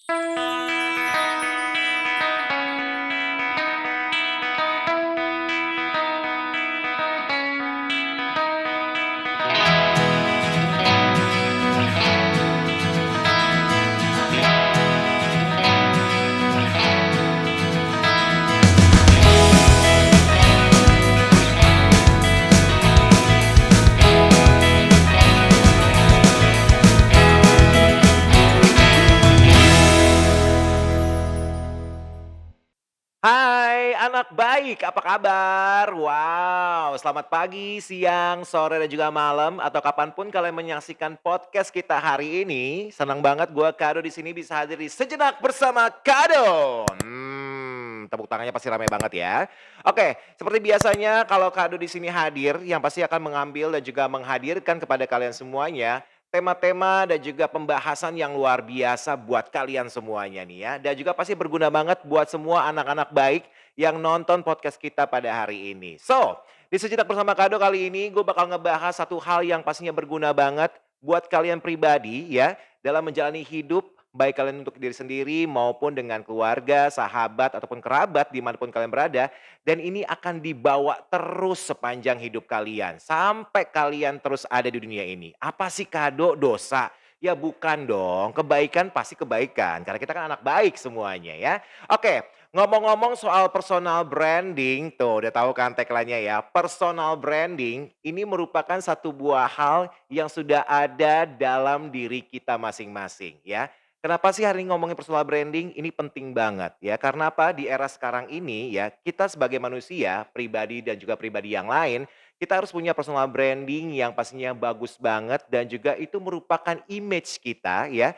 Hai anak baik, apa kabar? Wow, selamat pagi, siang, sore, dan juga malam atau kapanpun kalian menyaksikan podcast kita hari ini. Senang banget gua Kado di sini bisa hadir di Sejenak Bersama Kado. Tepuk tangannya pasti ramai banget ya. Oke, seperti biasanya kalau Kado di sini hadir, yang pasti akan mengambil dan juga menghadirkan kepada kalian semuanya tema-tema dan juga pembahasan yang luar biasa buat kalian semuanya nih ya. Dan juga pasti berguna banget buat semua anak-anak baik yang nonton podcast kita pada hari ini. So, di Sejenak Bersama Kado kali ini gue bakal ngebahas satu hal yang pastinya berguna banget buat kalian pribadi ya. Dalam menjalani hidup baik kalian untuk diri sendiri maupun dengan keluarga, sahabat, ataupun kerabat dimanapun kalian berada. Dan ini akan dibawa terus sepanjang hidup kalian. Sampai kalian terus ada di dunia ini. Apa sih Kado? Dosa? Ya bukan dong, kebaikan pasti kebaikan. Karena kita kan anak baik semuanya ya. Oke, ngomong-ngomong soal personal branding, tuh udah tahu kan tagline-nya ya. Personal branding ini merupakan satu buah hal yang sudah ada dalam diri kita masing-masing ya. Kenapa sih hari ini ngomongin personal branding? Ini penting banget ya. Karena apa? Di era sekarang ini ya, kita sebagai manusia, pribadi dan juga pribadi yang lain, kita harus punya personal branding yang pastinya bagus banget dan juga itu merupakan image kita ya,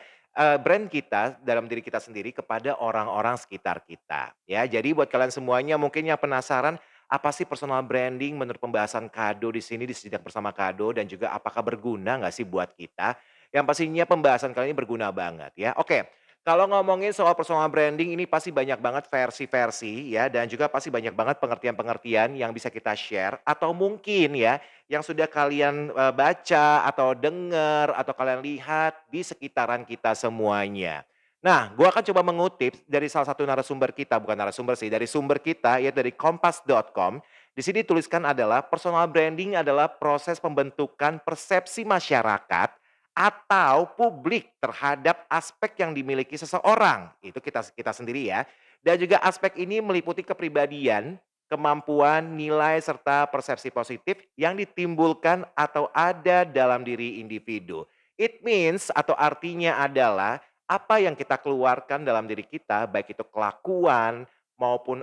brand kita dalam diri kita sendiri kepada orang-orang sekitar kita ya. Jadi buat kalian semuanya mungkin yang penasaran, apa sih personal branding menurut pembahasan Kado di sini di Sejenak Bersama Kado dan juga apakah berguna nggak sih buat kita? Yang pastinya pembahasan kali ini berguna banget ya. Oke, kalau ngomongin soal personal branding ini pasti banyak banget versi-versi ya dan juga pasti banyak banget pengertian-pengertian yang bisa kita share atau mungkin ya yang sudah kalian baca atau dengar atau kalian lihat di sekitaran kita semuanya. Nah, gua akan coba mengutip dari salah satu narasumber kita, bukan narasumber sih, dari sumber kita yaitu dari kompas.com. Di sini dituliskan adalah personal branding adalah proses pembentukan persepsi masyarakat atau publik terhadap aspek yang dimiliki seseorang. Itu kita sendiri ya. Dan juga aspek ini meliputi kepribadian, kemampuan, nilai serta persepsi positif yang ditimbulkan atau ada dalam diri individu. It means atau artinya adalah apa yang kita keluarkan dalam diri kita baik itu kelakuan maupun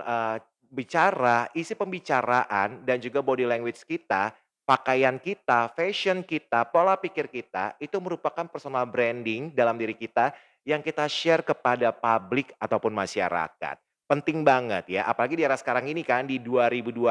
bicara, isi pembicaraan dan juga body language kita, pakaian kita, fashion kita, pola pikir kita, itu merupakan personal branding dalam diri kita yang kita share kepada publik ataupun masyarakat. Penting banget ya, apalagi di era sekarang ini kan di 2021,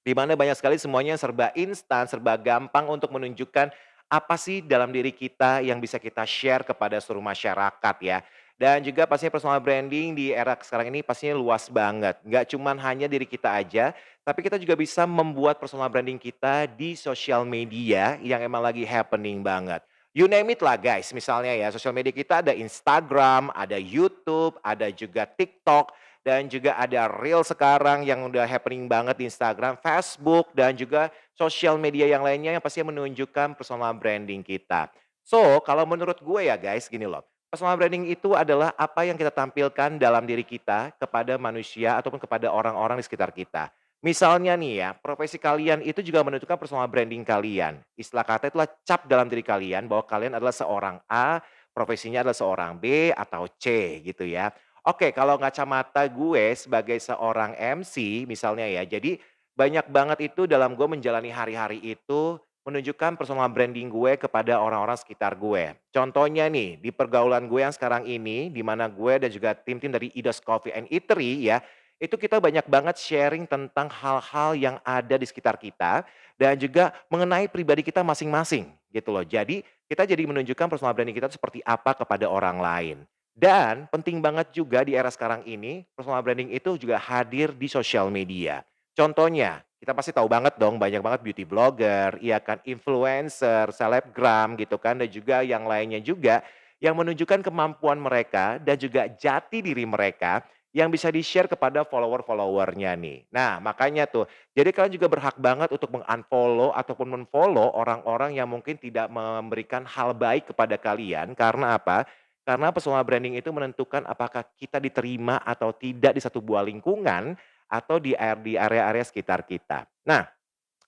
di mana banyak sekali semuanya serba instan, serba gampang untuk menunjukkan apa sih dalam diri kita yang bisa kita share kepada seluruh masyarakat ya. Dan juga pastinya personal branding di era sekarang ini pastinya luas banget. Nggak cuman hanya diri kita aja, tapi kita juga bisa membuat personal branding kita di sosial media yang emang lagi happening banget. You name it lah guys, misalnya ya sosial media kita ada Instagram, ada YouTube, ada juga TikTok, dan juga ada Reel sekarang yang udah happening banget di Instagram, Facebook, dan juga sosial media yang lainnya yang pastinya menunjukkan personal branding kita. So, kalau menurut gue ya guys, gini loh. Personal branding itu adalah apa yang kita tampilkan dalam diri kita kepada manusia ataupun kepada orang-orang di sekitar kita. Misalnya nih ya, profesi kalian itu juga menentukan personal branding kalian. Istilah kata itulah cap dalam diri kalian bahwa kalian adalah seorang A, profesinya adalah seorang B atau C gitu ya. Oke, kalau kacamata gue sebagai seorang MC misalnya ya, jadi banyak banget itu dalam gue menjalani hari-hari itu menunjukkan personal branding gue kepada orang-orang sekitar gue. Contohnya nih, di pergaulan gue yang sekarang ini, di mana gue dan juga tim-tim dari Idos Coffee and Eatery ya, itu kita banyak banget sharing tentang hal-hal yang ada di sekitar kita dan juga mengenai pribadi kita masing-masing gitu loh. Jadi kita jadi menunjukkan personal branding kita seperti apa kepada orang lain. Dan penting banget juga di era sekarang ini, personal branding itu juga hadir di sosial media. Contohnya, kita pasti tahu banget dong banyak banget beauty blogger, iya kan, influencer, selebgram gitu kan, dan juga yang lainnya juga yang menunjukkan kemampuan mereka dan juga jati diri mereka yang bisa di-share kepada follower-follower-nya nih. Nah, makanya tuh, jadi kalian juga berhak banget untuk meng-unfollow ataupun men-follow orang-orang yang mungkin tidak memberikan hal baik kepada kalian, karena apa? Karena personal branding itu menentukan apakah kita diterima atau tidak di satu buah lingkungan atau di area-area sekitar kita. Nah,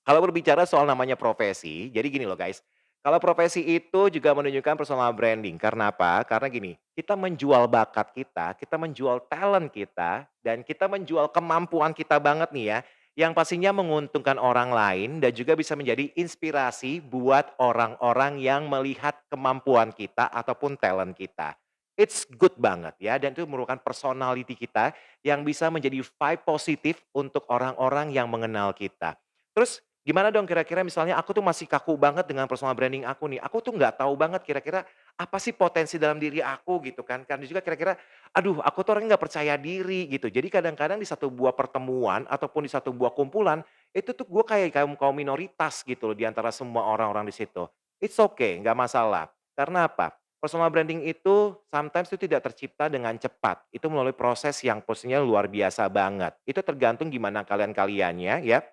kalau berbicara soal namanya profesi, jadi gini loh guys, kalau profesi itu juga menunjukkan personal branding. Karena apa? Karena gini, kita menjual bakat kita menjual talent kita, dan kita menjual kemampuan kita banget nih ya, yang pastinya menguntungkan orang lain dan juga bisa menjadi inspirasi buat orang-orang yang melihat kemampuan kita ataupun talent kita. It's good banget ya, dan itu merupakan personality kita yang bisa menjadi vibe positif untuk orang-orang yang mengenal kita. Terus gimana dong kira-kira misalnya aku tuh masih kaku banget dengan personal branding aku nih, aku tuh nggak tahu banget kira-kira apa sih potensi dalam diri aku gitu kan. Karena juga kira-kira, aduh aku tuh orangnya nggak percaya diri gitu. Jadi kadang-kadang di satu buah pertemuan ataupun di satu buah kumpulan, itu tuh gue kayak kaum kaum minoritas gitu loh di antara semua orang-orang di situ. It's okay, nggak masalah. Karena apa? Personal branding itu sometimes itu tidak tercipta dengan cepat. Itu melalui proses yang posisinya luar biasa banget. Itu tergantung gimana kalian-kaliannya ya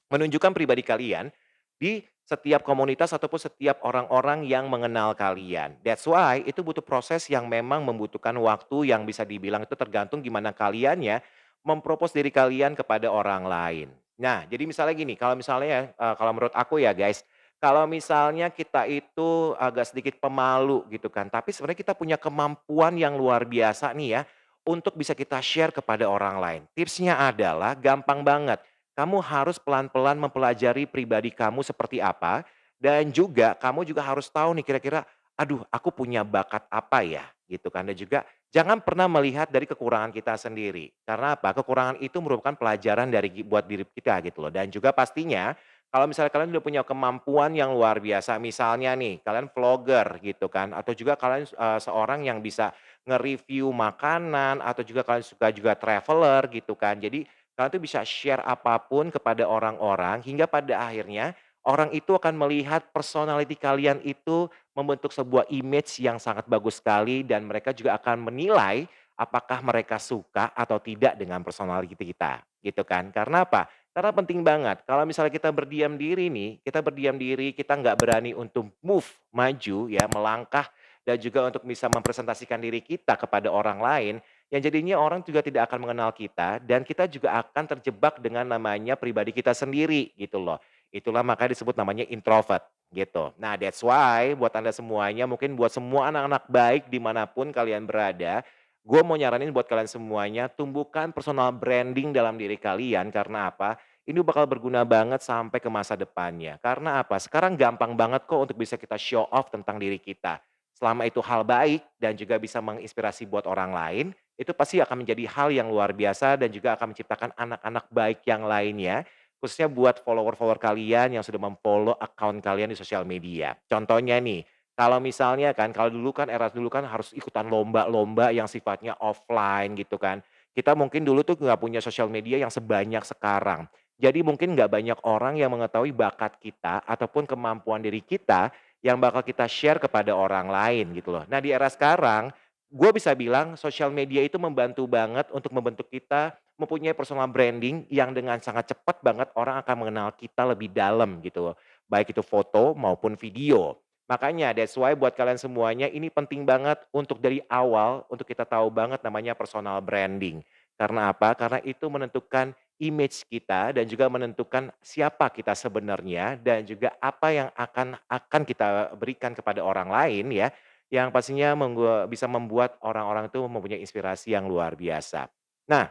menunjukkan pribadi kalian di setiap komunitas ataupun setiap orang-orang yang mengenal kalian. That's why itu butuh proses yang memang membutuhkan waktu yang bisa dibilang itu tergantung gimana kalian ya mempropos diri kalian kepada orang lain. Nah, jadi misalnya gini, kalau misalnya ya, kalau menurut aku ya guys, kalau misalnya kita itu agak sedikit pemalu gitu kan, tapi sebenarnya kita punya kemampuan yang luar biasa nih ya untuk bisa kita share kepada orang lain. Tipsnya adalah gampang banget, kamu harus pelan-pelan mempelajari pribadi kamu seperti apa, dan juga kamu juga harus tahu nih kira-kira, "Aduh aku punya bakat apa ya?" Gitu kan. Dan juga jangan pernah melihat dari kekurangan kita sendiri. Karena apa? Kekurangan itu merupakan pelajaran buat diri kita gitu loh. Dan juga pastinya kalau misalnya kalian udah punya kemampuan yang luar biasa, misalnya nih kalian vlogger gitu kan, atau juga kalian, seorang yang bisa nge-review makanan, atau juga kalian suka juga traveler gitu kan. Jadi kalian tuh bisa share apapun kepada orang-orang hingga pada akhirnya orang itu akan melihat personality kalian itu membentuk sebuah image yang sangat bagus sekali, dan mereka juga akan menilai apakah mereka suka atau tidak dengan personality kita, gitu kan. Karena apa? Karena penting banget kalau misalnya kita berdiam diri nih, kita berdiam diri, kita nggak berani untuk move, maju ya, melangkah dan juga untuk bisa mempresentasikan diri kita kepada orang lain, yang jadinya orang juga tidak akan mengenal kita dan kita juga akan terjebak dengan namanya pribadi kita sendiri gitu loh. Itulah makanya disebut namanya introvert gitu. Nah that's why buat Anda semuanya, mungkin buat semua anak-anak baik dimanapun kalian berada, gue mau nyaranin buat kalian semuanya, tumbuhkan personal branding dalam diri kalian. Karena apa? Ini bakal berguna banget sampai ke masa depannya. Karena apa? Sekarang gampang banget kok untuk bisa kita show off tentang diri kita. Selama itu hal baik dan juga bisa menginspirasi buat orang lain, itu pasti akan menjadi hal yang luar biasa dan juga akan menciptakan anak-anak baik yang lainnya, khususnya buat follower-follower kalian yang sudah mem-follow account kalian di sosial media. Contohnya nih, kalau misalnya kan, kalau dulu kan era dulu kan harus ikutan lomba-lomba yang sifatnya offline gitu kan. Kita mungkin dulu tuh nggak punya sosial media yang sebanyak sekarang. Jadi mungkin nggak banyak orang yang mengetahui bakat kita ataupun kemampuan diri kita yang bakal kita share kepada orang lain gitu loh. Nah di era sekarang, gue bisa bilang sosial media itu membantu banget untuk membentuk kita mempunyai personal branding yang dengan sangat cepat banget orang akan mengenal kita lebih dalam gitu loh. Baik itu foto maupun video. Makanya that's why buat kalian semuanya ini penting banget untuk dari awal untuk kita tahu banget namanya personal branding. Karena apa? Karena itu menentukan image kita dan juga menentukan siapa kita sebenarnya dan juga apa yang akan kita berikan kepada orang lain ya, yang pastinya bisa membuat orang-orang itu mempunyai inspirasi yang luar biasa. Nah,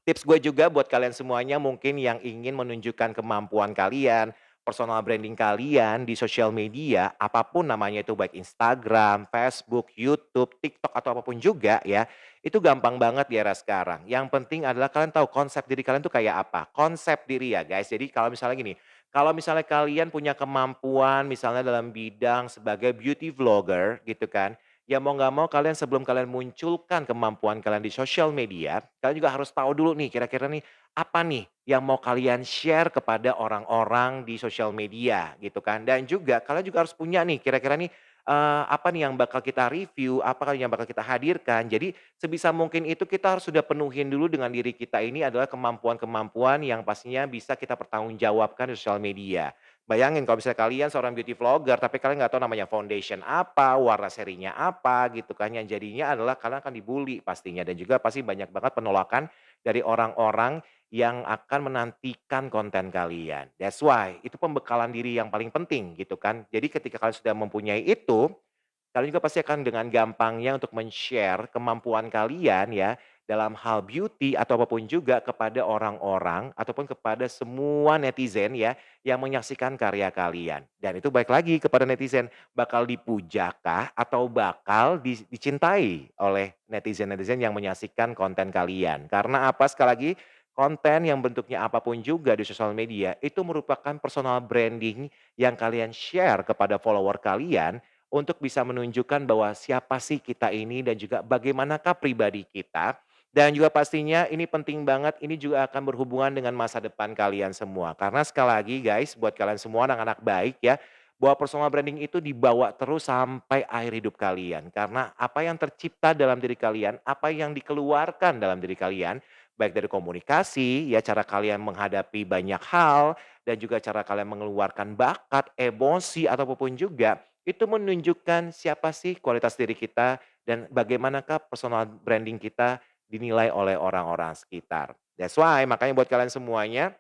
tips gue juga buat kalian semuanya mungkin yang ingin menunjukkan kemampuan kalian, personal branding kalian di sosial media, apapun namanya itu baik Instagram, Facebook, YouTube, TikTok atau apapun juga ya, itu gampang banget di era sekarang. Yang penting adalah kalian tahu konsep diri kalian tuh kayak apa. Konsep diri ya guys. Jadi kalau misalnya gini, kalau misalnya kalian punya kemampuan misalnya dalam bidang sebagai beauty vlogger gitu kan, ya mau nggak mau kalian sebelum kalian munculkan kemampuan kalian di sosial media, kalian juga harus tahu dulu nih kira-kira nih, apa nih yang mau kalian share kepada orang-orang di sosial media gitu kan. Dan juga kalian juga harus punya nih kira-kira nih, apa nih yang bakal kita review, apa yang bakal kita hadirkan. Jadi sebisa mungkin itu kita harus sudah penuhin dulu dengan diri kita ini adalah kemampuan-kemampuan yang pastinya bisa kita pertanggungjawabkan di sosial media. Bayangin kalau misalnya kalian seorang beauty vlogger, tapi kalian nggak tahu namanya foundation apa, warna serinya apa gitu kan, yang jadinya adalah kalian akan dibully pastinya dan juga pasti banyak banget penolakan dari orang-orang yang akan menantikan konten kalian. That's why itu pembekalan diri yang paling penting gitu kan. Jadi ketika kalian sudah mempunyai itu, kalian juga pasti akan dengan gampangnya untuk men-share kemampuan kalian ya, dalam hal beauty atau apapun juga kepada orang-orang ataupun kepada semua netizen ya, yang menyaksikan karya kalian. Dan itu baik lagi kepada netizen, bakal dipujakah atau bakal dicintai oleh netizen-netizen yang menyaksikan konten kalian. Karena apa? Sekali lagi, konten yang bentuknya apapun juga di sosial media, itu merupakan personal branding yang kalian share kepada follower kalian untuk bisa menunjukkan bahwa siapa sih kita ini dan juga bagaimanakah pribadi kita. Dan juga pastinya ini penting banget, ini juga akan berhubungan dengan masa depan kalian semua. Karena sekali lagi guys, buat kalian semua anak-anak baik ya, bahwa personal branding itu dibawa terus sampai akhir hidup kalian. Karena apa yang tercipta dalam diri kalian, apa yang dikeluarkan dalam diri kalian, baik dari komunikasi, ya cara kalian menghadapi banyak hal, dan juga cara kalian mengeluarkan bakat, emosi, atau apapun juga, itu menunjukkan siapa sih kualitas diri kita dan bagaimanakah personal branding kita dinilai oleh orang-orang sekitar. That's why makanya buat kalian semuanya,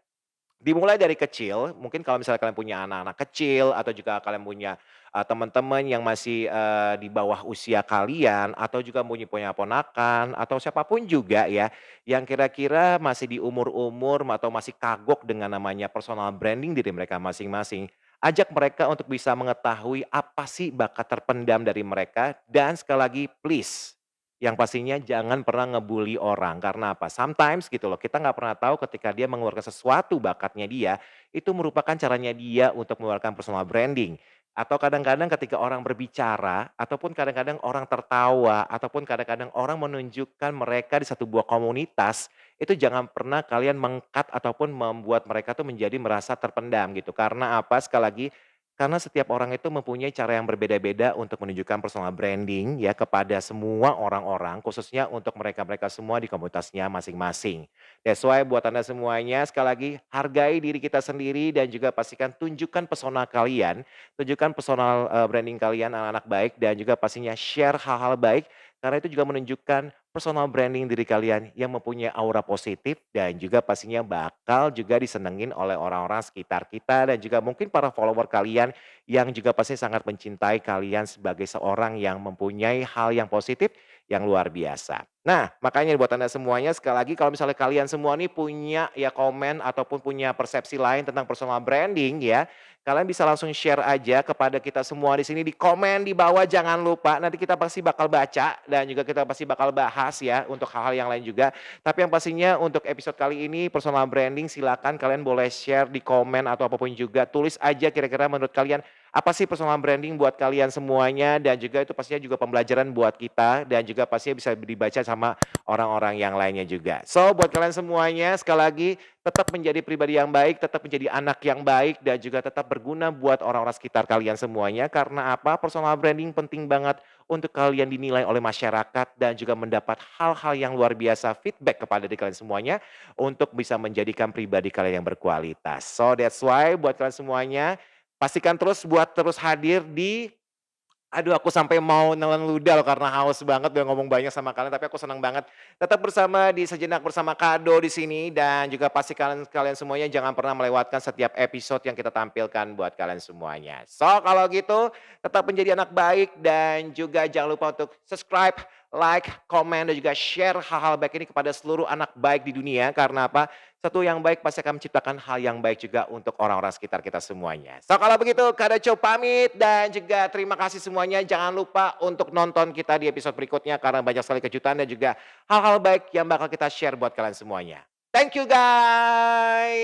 dimulai dari kecil, mungkin kalau misalnya kalian punya anak-anak kecil atau juga kalian punya, teman-teman yang masih, di bawah usia kalian atau juga punya ponakan atau siapapun juga ya, yang kira-kira masih di umur-umur atau masih kagok dengan namanya personal branding diri mereka masing-masing, ajak mereka untuk bisa mengetahui apa sih bakat terpendam dari mereka dan sekali lagi please yang pastinya jangan pernah ngebully orang, karena apa? Sometimes gitu loh, kita nggak pernah tahu ketika dia mengeluarkan sesuatu bakatnya dia, itu merupakan caranya dia untuk mengeluarkan personal branding. Atau kadang-kadang ketika orang berbicara, ataupun kadang-kadang orang tertawa, ataupun kadang-kadang orang menunjukkan mereka di satu buah komunitas, itu jangan pernah kalian meng-cut ataupun membuat mereka tuh menjadi merasa terpendam gitu. Karena apa? Sekali lagi, karena setiap orang itu mempunyai cara yang berbeda-beda untuk menunjukkan personal branding ya kepada semua orang-orang, khususnya untuk mereka-mereka semua di komunitasnya masing-masing. That's why buat Anda semuanya sekali lagi hargai diri kita sendiri dan juga pastikan tunjukkan pesona kalian, tunjukkan personal, branding kalian anak-anak baik dan juga pastinya share hal-hal baik karena itu juga menunjukkan personal branding diri kalian yang mempunyai aura positif dan juga pastinya bakal juga disenengin oleh orang-orang sekitar kita dan juga mungkin para follower kalian yang juga pasti sangat mencintai kalian sebagai seorang yang mempunyai hal yang positif yang luar biasa. Nah, makanya buat Anda semuanya sekali lagi kalau misalnya kalian semua nih punya ya komen ataupun punya persepsi lain tentang personal branding ya, kalian bisa langsung share aja kepada kita semua di sini di komen di bawah jangan lupa nanti kita pasti bakal baca dan juga kita pasti bakal bahas ya untuk hal-hal yang lain juga. Tapi yang pastinya untuk episode kali ini personal branding silakan kalian boleh share di komen atau apapun juga tulis aja kira-kira menurut kalian apa sih personal branding buat kalian semuanya dan juga itu pastinya juga pembelajaran buat kita dan juga pastinya bisa dibaca sama orang-orang yang lainnya juga. So buat kalian semuanya sekali lagi tetap menjadi pribadi yang baik, tetap menjadi anak yang baik dan juga tetap berguna buat orang-orang sekitar kalian semuanya karena apa? Personal branding penting banget untuk kalian dinilai oleh masyarakat dan juga mendapat hal-hal yang luar biasa feedback kepada diri kalian semuanya untuk bisa menjadikan pribadi kalian yang berkualitas. So that's why buat kalian semuanya pastikan terus buat terus hadir di aduh aku sampai mau nelen ludah loh karena haus banget udah ngomong banyak sama kalian, tapi aku senang banget tetap bersama di Sejenak Bersama Kado di sini dan juga pasti kalian kalian semuanya jangan pernah melewatkan setiap episode yang kita tampilkan buat kalian semuanya. So kalau gitu tetap menjadi anak baik dan juga jangan lupa untuk subscribe, like, komen dan juga share hal-hal baik ini kepada seluruh anak baik di dunia karena apa? Satu yang baik pasti akan menciptakan hal yang baik juga untuk orang-orang sekitar kita semuanya. So kalau begitu Kak Daco pamit dan juga terima kasih semuanya. Jangan lupa untuk nonton kita di episode berikutnya karena banyak sekali kejutan dan juga hal-hal baik yang bakal kita share buat kalian semuanya. Thank you guys.